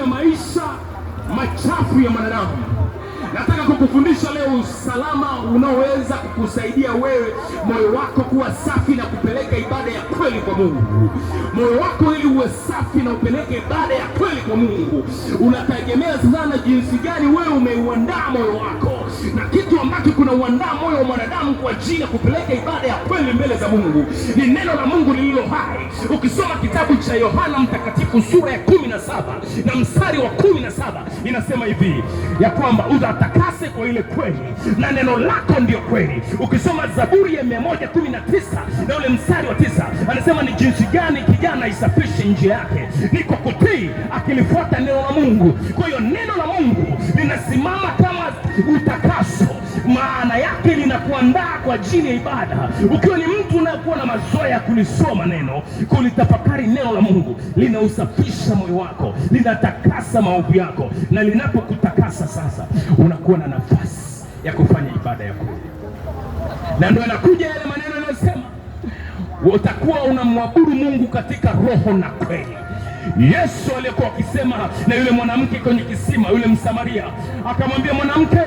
maisha machafu ya mwanadamu. Nataka kukufundisha leo usalama unaoweza kukusaidia wewe moyo wako kuwa safi na kupeleka ibada ya kweli kwa Mungu. Moyo wako ili uwe safi na upeleke ibada ya kweli kwa Mungu, unategemea sana jinsi gani wewe umeuandaa moyo wako, na kitu ambacho kunauandaa moyo wa mwanadamu kwa ajili ya kupeleka ibada ya kweli mbele za Mungu ni neno la Mungu lililo hai. Ukisoma kitabu cha Yohana Mtakatifu sura ya 17 na mstari wa 17 inasema hivi ya kwamba utakase kwa ile kweli na neno lako ndio kweli. Ukisoma Zaburi ya 119 na ule mstari wa 9 anasema ni jinsi gani kijana isafishe njia yake, ni kwa kutii akilifuata neno la Mungu. Kwa hiyo neno la Mungu linasimama kama utakaso, maana yake linakuandaa kwa ajili ya ibada. Ukiwa ni mtu unakuwa na mazoea ya kulisoma neno, kulitafakari neno la Mungu, linausafisha moyo wako, linatakasa maovu yako, na linapokutakasa sasa unakuwa na nafasi ya kufanya ibada ya kweli. Na ndio anakuja yale maneno yanayosema utakuwa unamwabudu Mungu katika roho na kweli. Yesu aliyekuwa akisema na yule mwanamke kwenye kisima, yule Msamaria, akamwambia mwanamke,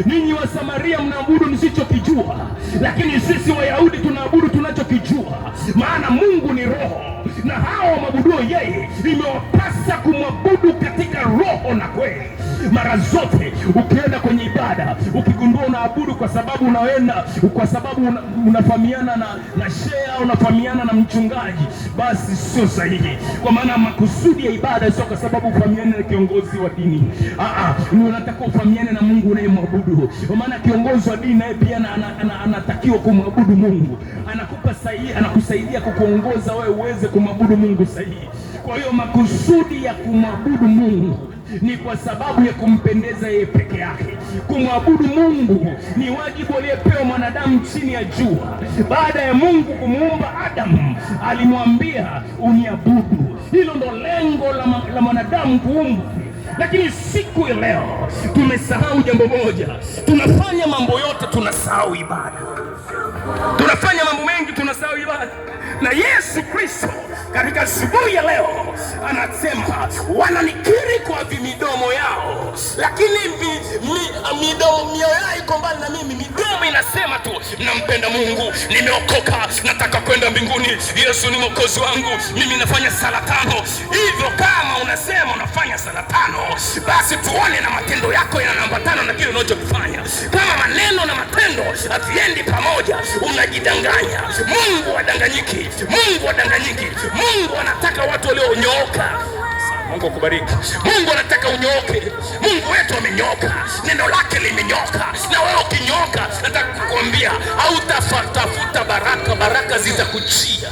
ninyi wa Samaria mnaabudu msichokijua, lakini sisi Wayahudi tunaabudu tunachokijua, maana Mungu ni roho, na hao waabuduo yeye imewapasa kumwabudu katika roho na kweli. Mara zote ukienda kwenye ibada, ukigundua unaabudu kwa sababu unaenda kwa sababu unafahamiana na shehe au unafahamiana na mchungaji, basi sio sahihi. Kwa maana makusudi ya ibada sio kwa sababu ufahamiane na kiongozi wa dini. Ni unataka ufahamiane na Mungu unayemwabudu. Kwa maana kiongozi wa dini naye pia anatakiwa kumwabudu Mungu. Anakupa sahihi, anakusaidia kukuongoza wewe uweze kumwabudu Mungu sahihi. Kwa hiyo makusudi ya kumwabudu Mungu ni kwa sababu ya kumpendeza yeye peke yake. Kumwabudu Mungu ni wajibu aliyepewa mwanadamu chini ya jua. Baada ya Mungu kumuumba Adamu, alimwambia uniabudu. Hilo ndo lengo la mwanadamu kuumbwa. Lakini siku ya leo tumesahau jambo moja. Tunafanya mambo yote, tunasahau ibada. Tunafanya mambo mengi, tunasahau ibada. Na Yesu Kristo katika asubuhi ya leo anasema wananikiri kwa midomo yao, lakini midomo yao iko mbali na mimi. Midomo inasema tu nampenda Mungu, nimeokoka, nataka kwenda mbinguni, Yesu ni mwokozi wangu, mimi nafanya sala 5. Hivyo kama unasema unafanya sala 5, basi tuone na matendo yako yanaambatana na kile unachokifanya. Kama maneno na matendo haviendi pamoja, unajidanganya. Mungu adanganyiki. Mungu adanganyiki. Mungu anataka watu walionyooka. Mungu akubariki. Mungu anataka unyooke. Mungu wetu amenyooka, neno lake limenyoka. Na wewe ukinyoka, nataka kukuambia hautatafuta baraka, baraka zitakujia.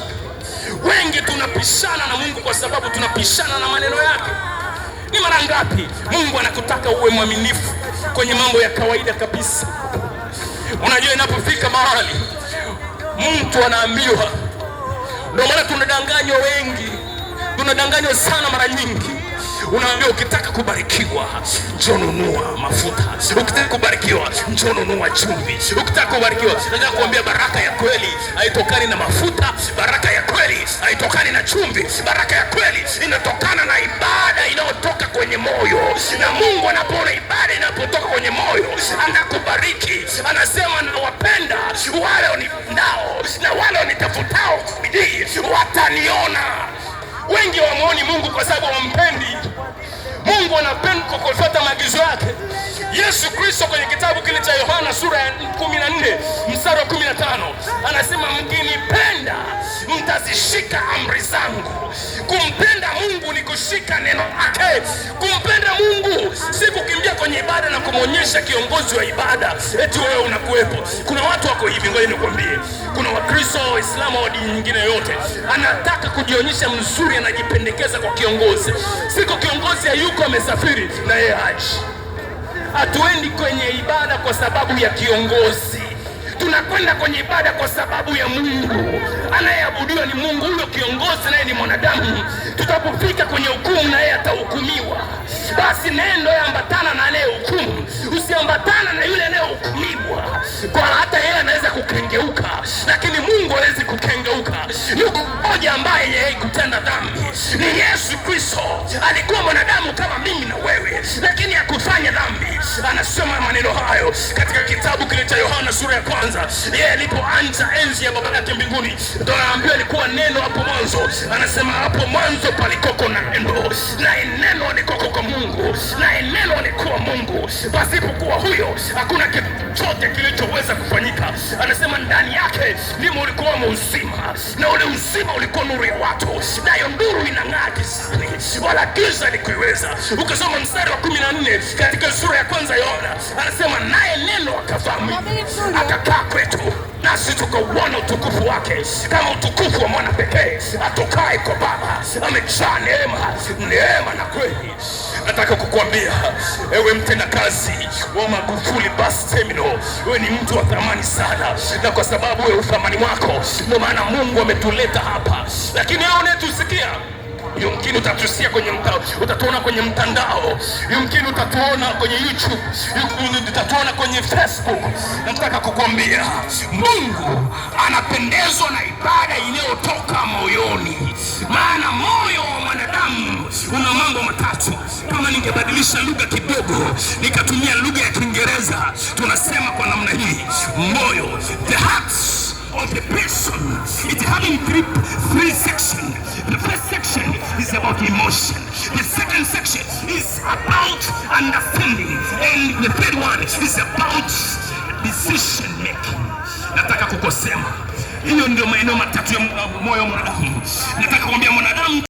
Wengi tunapishana na Mungu kwa sababu tunapishana na maneno yake. Ni mara ngapi Mungu anakutaka uwe mwaminifu kwenye mambo ya kawaida kabisa? Unajua inapofika mahali mtu anaambiwa, ndio maana tunadanganywa wengi, tunadanganywa sana mara nyingi. Unaambiwa ukitaka kubarikiwa njoo nunua mafuta, ukitaka kubarikiwa njoo nunua chumvi, ukitaka kubarikiwa. Nataka kuambia baraka ya kweli haitokani na mafuta, baraka ya kweli haitokani na chumvi. Baraka ya kweli inatokana na ibada inayotoka kwenye moyo, na Mungu anapoona ibada inapotoka kwenye moyo anakubariki. Anasema nawapenda wale wanipendao na wale wanitafutao kwa bidii wataniona. Wengi wamuoni Mungu kwa sababu wampendi Mungu. Anapenda kufuata maagizo yake. Yesu Kristo kwenye kitabu kile cha Yohana sura ya 14 mstari wa 15 anasema mkinipenda mtazishika amri zangu. Kumpenda Mungu ni kushika neno lake. Kumpenda Mungu si kukimbia kwenye ibada na kumonyesha kiongozi wa ibada eti wewe unakuwepo. Kuna watu wako hivi, ngoja nikwambie. Kuna Wakristo, Waislamu wa dini nyingine yote, anataka kujionyesha mzuri, anajipendekeza kwa kiongozi. Siku kiongozi hayuko, amesafiri na yeye haji. Hatuendi kwenye ibada kwa sababu ya kiongozi. Tunakwenda kwenye ibada kwa sababu ya Mungu. Anayeabudiwa ni Mungu. Huyo kiongozi naye ni mwanadamu. Tutapofika kwenye hukumu na yeye atahukumiwa. Basi nendo ambatana na anayehukumu, usiambatana na yule anayehukumiwa. Kwa hata yeye anaweza kukengeuka, lakini Mungu hawezi kukengeuka. Yuko mmoja ambaye yeye kutenda dhambi, ni Yesu Kristo. Alikuwa mwanadamu kama mimi na wewe, lakini hakufanya dhambi. Anasema maneno hayo katika kitabu kile cha Yohana sura ya 1. Yeye alipoanza enzi ya baba yake mbinguni, ndio anaambiwa alikuwa neno hapo mwanzo. Anasema hapo mwanzo palikoko na neno, na neno alikoko kwa Mungu, na neno alikuwa Mungu. Pasipokuwa huyo hakuna kitu chote kilichoweza kufanyika. Anasema ndani yake ndimo ulikuwa uzima, na ule uzima ulikuwa nuru ya watu, nayo nuru inang'aa gizani, wala giza halikuiweza. Ukisoma mstari wa 14 katika sura ya 1 Yohana, anasema naye neno akavaa mwili akakaa kwetu, nasi tukauona utukufu wake kama utukufu wa mwana pekee atokaye kwa Baba, amejaa neema na kweli. Nataka kukuambia ewe mtendakazi wa Magufuli Bus Terminal, wewe ni mtu wa thamani sana, na kwa sababu wewe uthamani wako ndio maana Mungu ametuleta hapa. Lakini wewe unayetusikia, yumkini utatusikia kwenye mtandao, utatuona kwenye mtandao, yumkini utatuona kwenye YouTube, yumkini utatuona kwenye Facebook. Nataka kukuambia Mungu anapendezwa na ibada inayotoka moyoni, maana moyo wa mwanadamu una mambo matatu. Kama ningebadilisha lugha kidogo nikatumia lugha ya Kiingereza, tunasema kwa namna hii: moyo, the heart of the person, it having three sections. The first section is about emotion, the second section is about understanding, and the third one is about decision making. Nataka kukosema hiyo ndio maeneo matatu ya moyo wa mwanadamu. Nataka kuambia mwanadamu